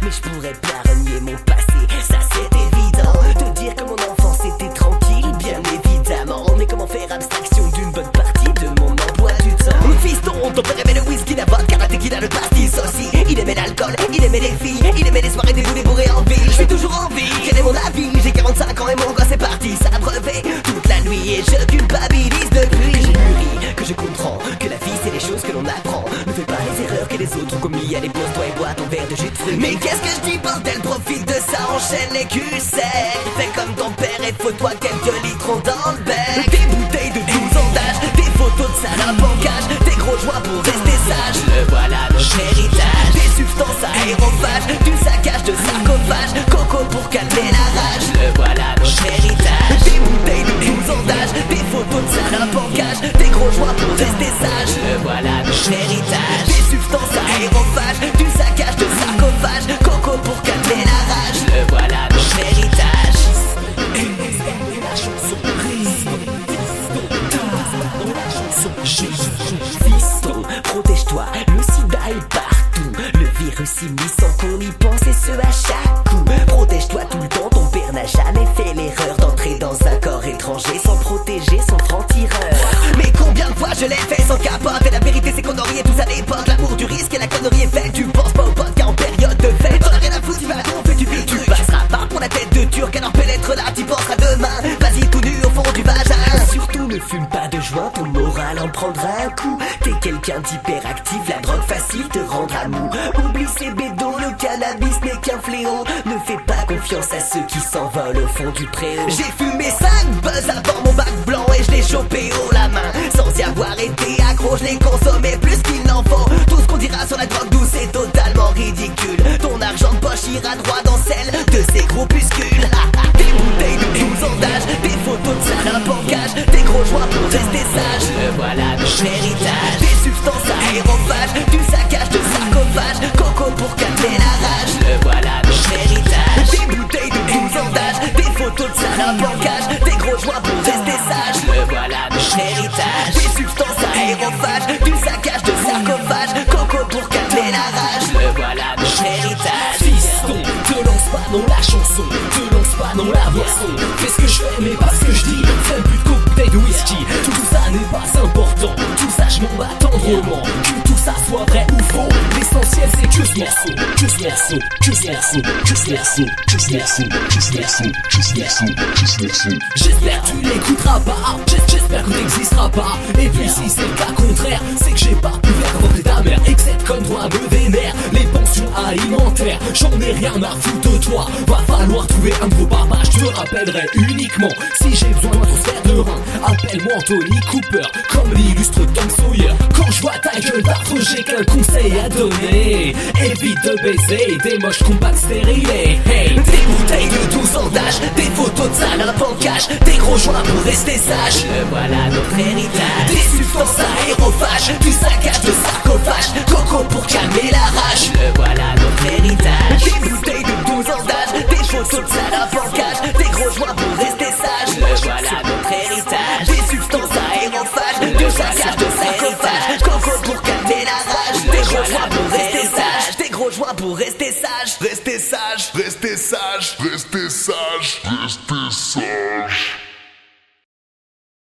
mais je pourrais pas renier mon passé, ça c'est évident. Te dire que mon enfance était tranquille, bien évidemment, mais comment faire abstraction d'une bonne partie de mon emploi du temps? Fiston, ton père aimait le whisky, la vodka, la tequila, le pastis aussi. Il aimait l'alcool, il aimait les filles, il aimait les soirées des boulets bourrés en ville. Je suis toujours en vie, quel est mon avis? J'ai 45 ans et mon gosse est parti s'abreuver toute la nuit et je culpabilise depuis. J'ai mûri, que je comprends que la vie c'est les choses que l'on apprend. Ne fais pas les erreurs que les autres ont commis. Allez pose-toi et bois ton verre de jus de fruits. Mais qu'est-ce que je dis, bordel, profite de ça, enchaîne les QCR. Fais comme ton père et fous-toi quelques litrons dans le bec. Des bouteilles de 12 ans d'âge, des photos de salopes en cage, des gros joints pour rester sage. Le voilà notre héritage. Des substances aérophages, du saccage de sarcophage, coco pour calmer la rage. Le voilà notre héritage. Des bouteilles de 12 ans d'âge, des photos de salopes en cage, des gros joints pour rester sage. Le voilà notre héritage. Des substances aérophages, du saccage de sarcophage, coco pour calmer la rage. Le voilà notre héritage. Fiston, protège-toi, le sida est partout. Le virus s'immisce sans qu'on y pense et ce à chaque coup. Protège-toi tout le temps, ton père n'a jamais fait l'erreur d'entrer dans un corps étranger sans protéger son franc-tireur. Mais combien de fois je l'ai fait sans capote? Et la vérité c'est qu'on en riait tous à l'époque. L'amour du risque et la connerie est faite. Tu penses pas au pote car en période de fête. T'en as rien à foutre, tu vas à ton fait du vide. Tu passeras pas pour la tête de turc, alors pénètre là, t'y penseras demain. Vas-y tout nu au fond du vagin. Surtout ne fume pas de joint, ton moral en prendra un coup. T'es quelqu'un d'hyperactif, la drogue facile te rendra mou. Oublie ces bédos, le cannabis n'est qu'un fléau. Ne fais pas confiance à ceux qui s'envolent au fond du préau. J'ai fumé 5 buzz avant mon bac blanc et je l'ai chopé haut la main. Sans y avoir été accro, je l'ai consommé plus qu'il n'en faut. Tout ce qu'on dira sur la drogue douce est totalement ridicule. Ton argent de poche ira droit dans celle de ces groupuscules. Des bouteilles de 12 ans d'âge, des photos de salopes en cage, des gros joints pour rester sage. Le voilà notre héritage. Des substances aérophages, du saccage de sarcophage, coco pour calmer la rage. Le voilà notre héritage. Des bouteilles de 12 ans d'âge, des photos de salopes en cage, des gros joints pour rester sage. Le voilà notre héritage. Des substances aérophages, du saccage de sarcophage, coco pour calmer la rage. Le voilà notre héritage. Fiston, te lance pas dans la chanson, te lance pas dans la boisson. Fais ce que je fais mais pas ce que je dis. Fais un but de cocktail de whisky. Tout ça n'est pas important, tout ça je m'en bats tendrement. Que tout ça soit vrai ou faux, l'essentiel c'est que ce morceau, que ce morceau, que ce morceau, que ce morceau, que ce morceau, que ce morceau, que ce morceau, que ce morceau. J'espère que tu l'écouteras pas, j'espère que t'existeras pas. Et puis si c'est le cas contraire, c'est que j'ai pas pu faire voter ta mère. Et que cette conne doit me vénère, les pensions alimentaires, j'en ai rien à foutre de toi. Va falloir trouver un nouveau papa, je te rappellerai uniquement si j'ai besoin d'un transfert de rein. Appelle-moi Anthony Cooper, comme l'illustre Tom Sawyer. Quand je vois ta gueule d'affreux, j'ai qu'un conseil à donner. Évite de baiser des moches compacts stérilés. Hey. Des bouteilles de 12 ans d'âge, des photos de salopes en cage, des gros joints pour rester sage. Le voilà notre héritage. Des substances aérophages, du saccage de sarcophage, coco pour calmer la rage. Le voilà notre héritage. Des bouteilles de 12 ans d'âge, des photos de salopes en cage, des gros joints pour rester sage. Le voilà notre héritage. Des substances aérophages, du saccage de sarcophage, coco pour calmer la rage. Des gros joints pour rester sage, des gros joints pour rester sage. Restez sage, restez sage, restez sage.